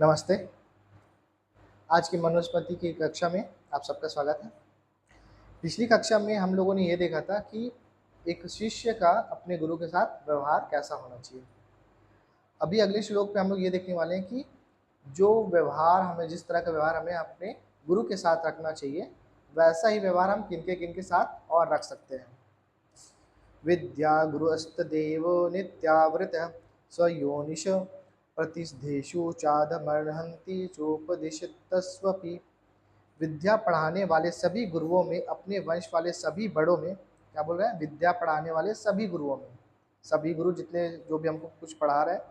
नमस्ते। आज की मनुस्मृति की कक्षा में आप सबका स्वागत है। पिछली कक्षा में हम लोगों ने ये देखा था कि एक शिष्य का अपने गुरु के साथ व्यवहार कैसा होना चाहिए। अभी अगले श्लोक पे हम लोग ये देखने वाले हैं कि जिस तरह का व्यवहार हमें अपने गुरु के साथ रखना चाहिए, वैसा ही व्यवहार हम किनके साथ और रख सकते हैं। विद्या गुरुस्तदेवो नित्यावृतः स्वयोनिश प्रतिष्ठेषु चाधमर्हन्ति चोपदिशतस्वपि। विद्या पढ़ाने वाले सभी गुरुओं में, अपने वंश वाले सभी बड़ों में, क्या बोल रहे हैं? विद्या पढ़ाने वाले सभी गुरुओं में, सभी गुरु जितने जो भी हमको कुछ पढ़ा रहे हैं,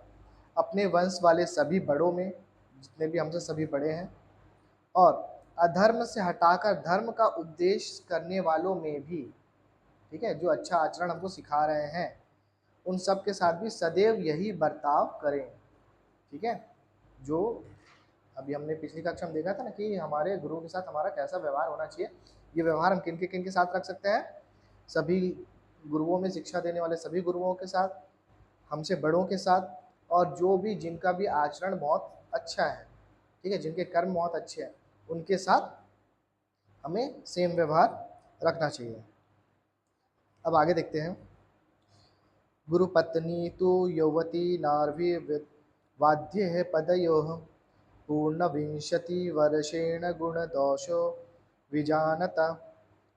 अपने वंश वाले सभी बड़ों में, जितने भी हमसे सभी बड़े हैं, और अधर्म से हटाकर धर्म का उपदेश करने वालों में भी, ठीक है, जो अच्छा आचरण हमको सिखा रहे हैं, उन सब के साथ भी सदैव यही बर्ताव करें। ठीक है, जो अभी हमने पिछली कक्षा में देखा था ना कि हमारे गुरु के साथ हमारा कैसा व्यवहार होना चाहिए। ये व्यवहार हम किन के साथ रख सकते हैं? सभी गुरुओं में शिक्षा देने वाले सभी गुरुओं के साथ, हमसे बड़ों के साथ, और जो भी जिनका भी आचरण बहुत अच्छा है, ठीक है, जिनके कर्म बहुत अच्छे हैं, उनके साथ हमें सेम व्यवहार रखना चाहिए। अब आगे देखते हैं। गुरुपत्नी तो यौवती नार्वी वाद्य पदयोः पूर्णविंशतिवर्षेण गुणदोषो विजानता।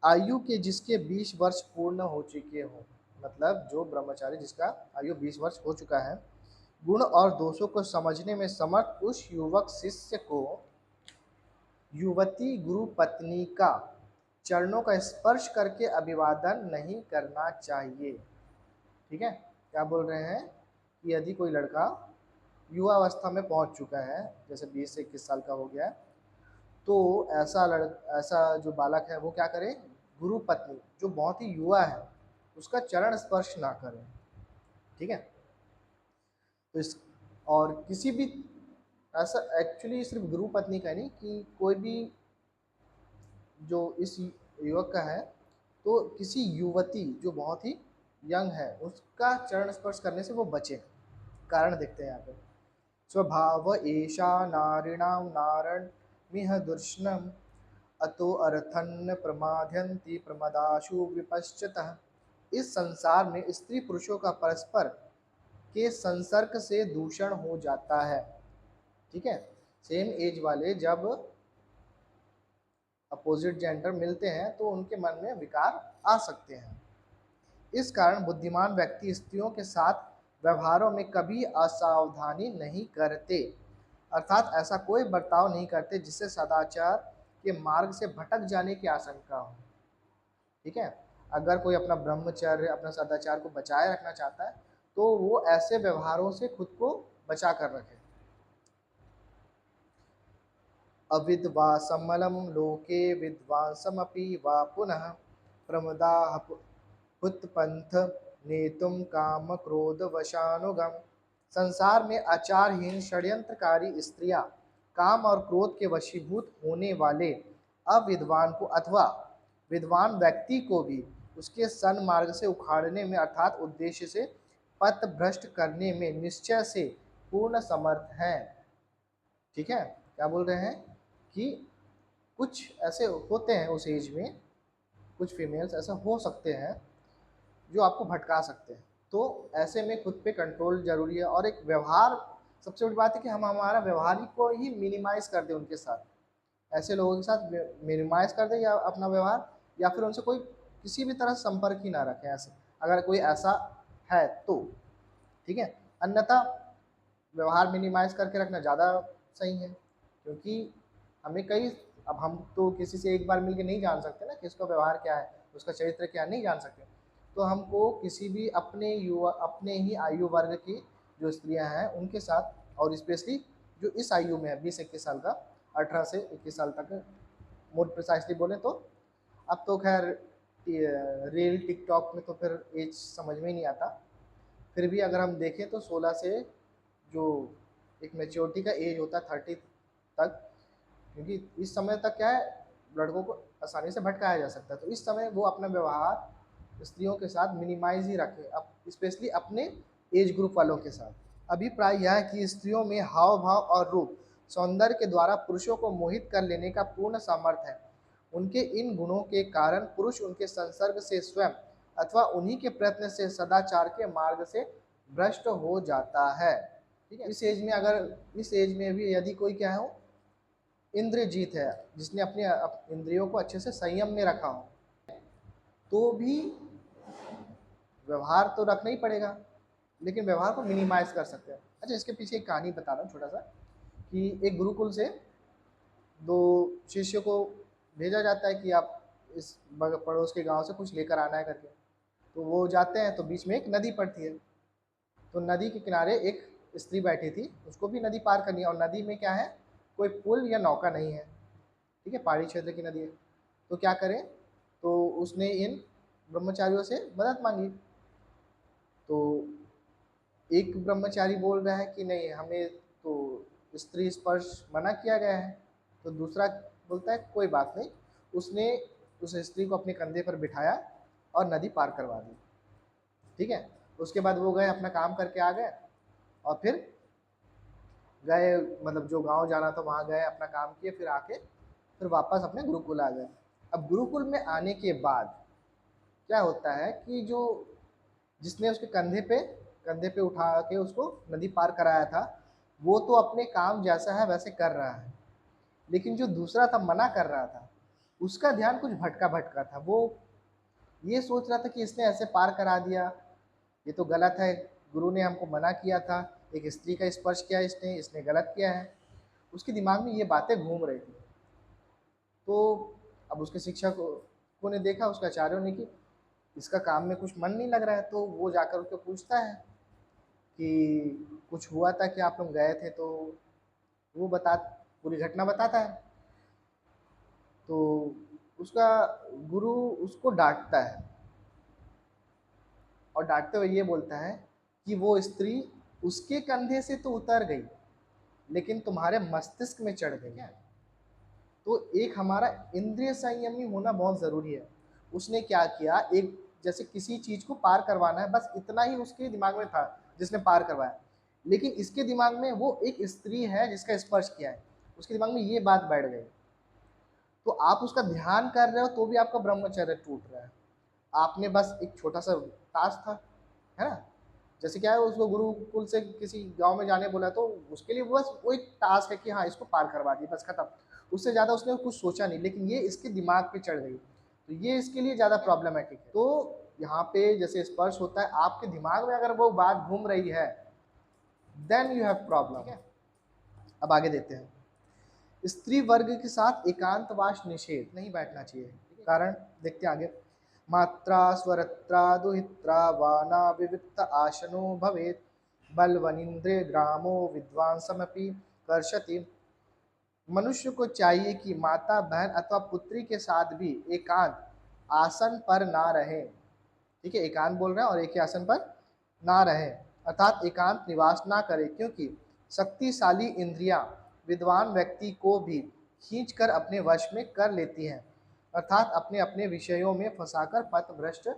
आयु के जिसके 20 वर्ष पूर्ण हो चुके हों, मतलब जो ब्रह्मचारी जिसका आयु 20 वर्ष हो चुका है, गुण और दोषों को समझने में समर्थ उस युवक शिष्य को युवती गुरु पत्नी का चरणों का स्पर्श करके अभिवादन नहीं करना चाहिए। ठीक है, क्या बोल रहे हैं कि यदि कोई लड़का युवा अवस्था में पहुंच चुका है, जैसे 20 से 21 साल का हो गया है, तो ऐसा जो बालक है वो क्या करे? गुरु पत्नी जो बहुत ही युवा है उसका चरण स्पर्श ना करे। ठीक है, तो इस और किसी भी, ऐसा एक्चुअली सिर्फ गुरु पत्नी का नहीं कि कोई भी जो इस युवक का है, तो किसी युवती जो बहुत ही यंग है उसका चरण स्पर्श करने से वो बचे। कारण देखते हैं यहाँ पे। स्वभाव एषा नारिणां नारण्यमिह दुर्ष्णम् अतो अर्थन्न प्रमाद्यन्ति प्रमदाशु विपश्चितः। इस संसार में स्त्री पुरुषों का परस्पर के संसर्ग से दूषण हो जाता है। ठीक है, सेम एज वाले जब अपोजिट जेंडर मिलते हैं तो उनके मन में विकार आ सकते हैं। इस कारण बुद्धिमान व्यक्ति स्त्रियों के साथ व्यवहारों में कभी असावधानी नहीं करते, अर्थात ऐसा कोई बर्ताव नहीं करते जिससे सदाचार के मार्ग से भटक जाने की आशंका हो। ठीक है, अगर कोई अपना ब्रह्मचर्य, अपना सदाचार को बचाए रखना चाहता है तो वो ऐसे व्यवहारों से खुद को बचा कर रखे। अविद्वासमलं लोके विद्वांसमपि वा पुनः प्रमदाः उत्पंथ नेतुम काम क्रोध वशानुगम। संसार में आचारहीन षड्यंत्रकारी स्त्रियां काम और क्रोध के वशीभूत होने वाले अविद्वान को अथवा विद्वान व्यक्ति को भी उसके सन्मार्ग से उखाड़ने में, अर्थात उद्देश्य से पथ भ्रष्ट करने में निश्चय से पूर्ण समर्थ हैं। ठीक है, क्या बोल रहे हैं कि कुछ ऐसे होते हैं उस एज में, कुछ फीमेल्स ऐसा हो सकते हैं जो आपको भटका सकते हैं। तो ऐसे में खुद पे कंट्रोल जरूरी है। और एक व्यवहार, सबसे बड़ी बात है कि हम हमारा व्यवहार को ही मिनिमाइज कर दें उनके साथ, ऐसे लोगों के साथ मिनिमाइज कर दें या अपना व्यवहार, या फिर उनसे कोई किसी भी तरह संपर्क ही ना रखें ऐसे, अगर कोई ऐसा है तो। ठीक है, अन्यथा व्यवहार मिनिमाइज करके रखना ज़्यादा सही है, क्योंकि हमें कई, अब हम तो किसी से एक बार मिलके नहीं जान सकते ना कि उसका व्यवहार क्या है, उसका चरित्र क्या है, नहीं जान सकते। तो हमको किसी भी अपने ही आयु वर्ग की जो स्त्रियां हैं उनके साथ, और स्पेशली जो इस आयु में है 20-21 साल का, 18 से 21 साल तक मोर प्रिसाइसली बोले तो। अब तो खैर रील टिकटॉक में तो फिर एज समझ में ही नहीं आता, फिर भी अगर हम देखें तो 16 से जो एक मेच्योरिटी का एज होता है 30 तक, क्योंकि इस समय तक क्या है, लड़कों को आसानी से भटकाया जा सकता है। तो इस समय वो अपना व्यवहार स्त्रियों के साथ मिनिमाइज ही रखें, अब स्पेशली अपने एज ग्रुप वालों के साथ। अभिप्राय यह है कि स्त्रियों में हाव भाव और रूप सौंदर्य के द्वारा पुरुषों को मोहित कर लेने का पूर्ण सामर्थ्य है। उनके इन गुणों के कारण पुरुष उनके संसर्ग से स्वयं अथवा उन्हीं के प्रयत्न से सदाचार के मार्ग से भ्रष्ट हो जाता है। ठीक है, इस एज में भी यदि कोई क्या हो, इंद्रिय जीत है, जिसने अपने इंद्रियों को अच्छे से संयम में रखा हो, तो भी व्यवहार तो रखना ही पड़ेगा, लेकिन व्यवहार को मिनिमाइज कर सकते हैं। अच्छा, इसके पीछे एक कहानी बता रहा हूँ छोटा सा, कि एक गुरुकुल से दो शिष्यों को भेजा जाता है कि आप इस पड़ोस के गांव से कुछ लेकर आना है करके। तो वो जाते हैं, तो बीच में एक नदी पड़ती है। तो नदी के किनारे एक स्त्री बैठी थी, उसको भी नदी पार करनी है, और नदी में क्या है, कोई पुल या नौका नहीं है। ठीक है, पहाड़ी क्षेत्र की नदी है। तो क्या करें, तो उसने इन ब्रह्मचारियों से मदद मांगी। तो एक ब्रह्मचारी बोल रहा है कि नहीं, हमें तो स्त्री स्पर्श मना किया गया है। तो दूसरा बोलता है कोई बात नहीं। उसने उस स्त्री को अपने कंधे पर बिठाया और नदी पार करवा दी। ठीक है, उसके बाद वो गए, अपना काम करके आ गए, और फिर गए, मतलब जो गांव जाना था वहाँ गए, अपना काम किए, फिर आके फिर वापस अपने गुरुकुल आ गए। अब गुरुकुल में आने के बाद क्या होता है कि जो जिसने उसके कंधे पे उठा के उसको नदी पार कराया था, वो तो अपने काम जैसा है वैसे कर रहा है, लेकिन जो दूसरा था मना कर रहा था, उसका ध्यान कुछ भटका भटका था। वो ये सोच रहा था कि इसने ऐसे पार करा दिया, ये तो गलत है, गुरु ने हमको मना किया था, एक स्त्री का स्पर्श किया इसने इसने गलत किया है। उसके दिमाग में ये बातें घूम रही थी। तो अब उसके शिक्षकों ने देखा, उसके आचार्यों ने, कि इसका काम में कुछ मन नहीं लग रहा है। तो वो जाकर उसको पूछता है कि कुछ हुआ था कि आप लोग गए थे, तो वो पूरी घटना बताता है। तो उसका गुरु उसको डांटता है, और डांटते हुए ये बोलता है कि वो स्त्री उसके कंधे से तो उतर गई, लेकिन तुम्हारे मस्तिष्क में चढ़ गई है। तो एक हमारा इंद्रिय संयमी होना बहुत ज़रूरी है। उसने क्या किया, एक जैसे किसी चीज़ को पार करवाना है, बस इतना ही उसके दिमाग में था जिसने पार करवाया, लेकिन इसके दिमाग में वो एक स्त्री है जिसका स्पर्श किया है, उसके दिमाग में ये बात बैठ गई। तो आप उसका ध्यान कर रहे हो तो भी आपका ब्रह्मचर्य टूट रहा है। आपने बस एक छोटा सा टास्क था, है ना, जैसे क्या है, उसको गुरुकुल से किसी गांव में जाने बोला, तो उसके लिए बस वो एक टास्क है कि हाँ इसको पार करवा दी, बस खत्म। उससे ज़्यादा उसने कुछ सोचा नहीं, लेकिन ये इसके दिमाग पे चढ़ गई, तो ये इसके लिए ज़्यादा प्रॉब्लमेटिक है। तो यहाँ पे जैसे स्पर्श होता है, आपके दिमाग में अगर वो बात घूम रही है, देन यू हैव प्रॉब्लम। अब आगे देते हैं। स्त्री वर्ग के साथ एकांतवास निषेध, नहीं बैठना चाहिए। कारण देखते हैं आगे। मात्रा स्वरत्रा दुहित्रा वाना विविक्त आशनो भवेत बलवनिंद्रिय ग्रामो विद्वांसमपि कर्षति। मनुष्य को चाहिए कि माता बहन अथवा पुत्री के साथ भी एकांत आसन पर ना रहे। ठीक है, एकांत बोल रहे हैं, और एक ही आसन पर ना रहे, अर्थात एकांत निवास ना करे, क्योंकि शक्तिशाली इंद्रियां विद्वान व्यक्ति को भी खींचकर अपने वश में कर लेती हैं, अर्थात अपने अपने विषयों में फंसाकर पथ भ्रष्ट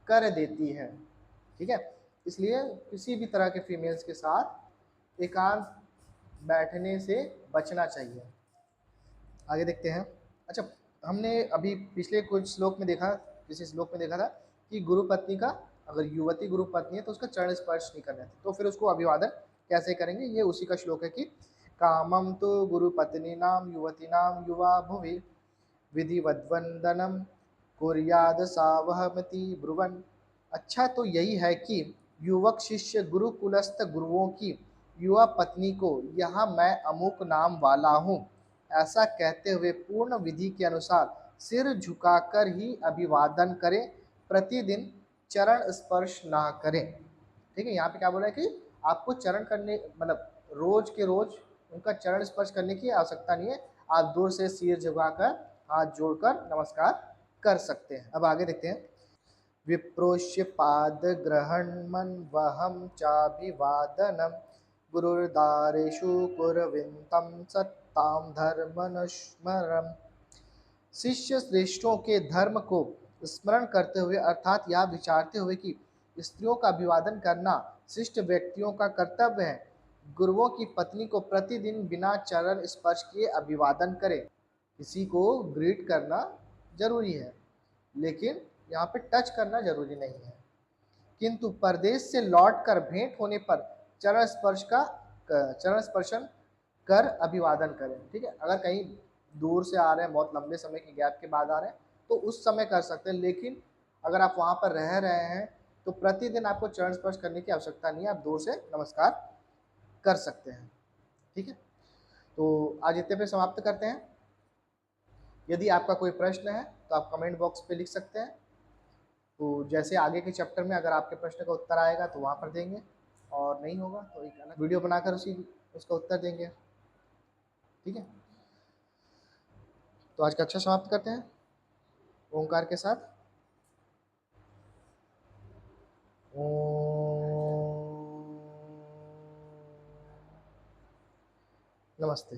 कर देती है। ठीक है, इसलिए किसी भी तरह के फीमेल्स के साथ एकांत बैठने से बचना चाहिए। आगे देखते हैं। अच्छा, हमने अभी पिछले कुछ श्लोक में देखा, किसी श्लोक में देखा था कि गुरु पत्नी का, अगर युवती गुरु पत्नी है तो उसका चरण स्पर्श नहीं करना है, तो फिर उसको अभिवादन कैसे करेंगे, ये उसी का श्लोक है कि कामम तो गुरु पत्नी नाम युवती नाम युवा भुवि विधिवद्वंदनम कुर्याद सावहमति ब्रुवन। अच्छा, तो यही है कि युवक शिष्य गुरुकुलस्थ गुरुओं की युवा पत्नी को यहाँ मैं अमुक नाम वाला हूँ ऐसा कहते हुए पूर्ण विधि के अनुसार सिर झुकाकर ही अभिवादन करें, प्रतिदिन चरण स्पर्श ना करें। ठीक है, यहाँ पे क्या बोला है कि आपको चरण करने, मतलब रोज के रोज उनका चरण स्पर्श करने की आवश्यकता नहीं है, आप दूर से सिर झुकाकर हाथ जोड़कर नमस्कार कर सकते हैं। अब आगे देखते हैं। विप्रोष्य पाद ग्रहण मन वहम चाभिवादनम गुरुर्दारेषु कुरविंतम सत्ताम धर्मनुस्मरम। शिष्य श्रेष्ठों के धर्म को स्मरण करते हुए, अर्थात यह विचारते हुए कि स्त्रियों का अभिवादन करना शिष्ट व्यक्तियों का कर्तव्य है, गुरुओं की पत्नी को प्रतिदिन बिना चरण स्पर्श किए अभिवादन करें। किसी को ग्रीट करना जरूरी है, लेकिन यहाँ पे टच करना जरूरी नहीं है। किंतु परदेश से लौटकर भेंट होने पर चरण स्पर्शन कर अभिवादन करें। ठीक है, अगर कहीं दूर से आ रहे हैं, बहुत लंबे समय के गैप के बाद आ रहे हैं, तो उस समय कर सकते हैं। लेकिन अगर आप वहां पर रह रहे हैं तो प्रतिदिन आपको चरण स्पर्श करने की आवश्यकता नहीं है, आप दूर से नमस्कार कर सकते हैं। ठीक है, तो आज इतने पे समाप्त करते हैं। यदि आपका कोई प्रश्न है तो आप कमेंट बॉक्स पे लिख सकते हैं। तो जैसे आगे के चैप्टर में अगर आपके प्रश्न का उत्तर आएगा तो वहाँ पर देंगे, और नहीं होगा तो एक अलग वीडियो बनाकर उसका उत्तर देंगे। ठीक है, तो आज कक्षा समाप्त करते हैं ओंकार के साथ। ओम। नमस्ते।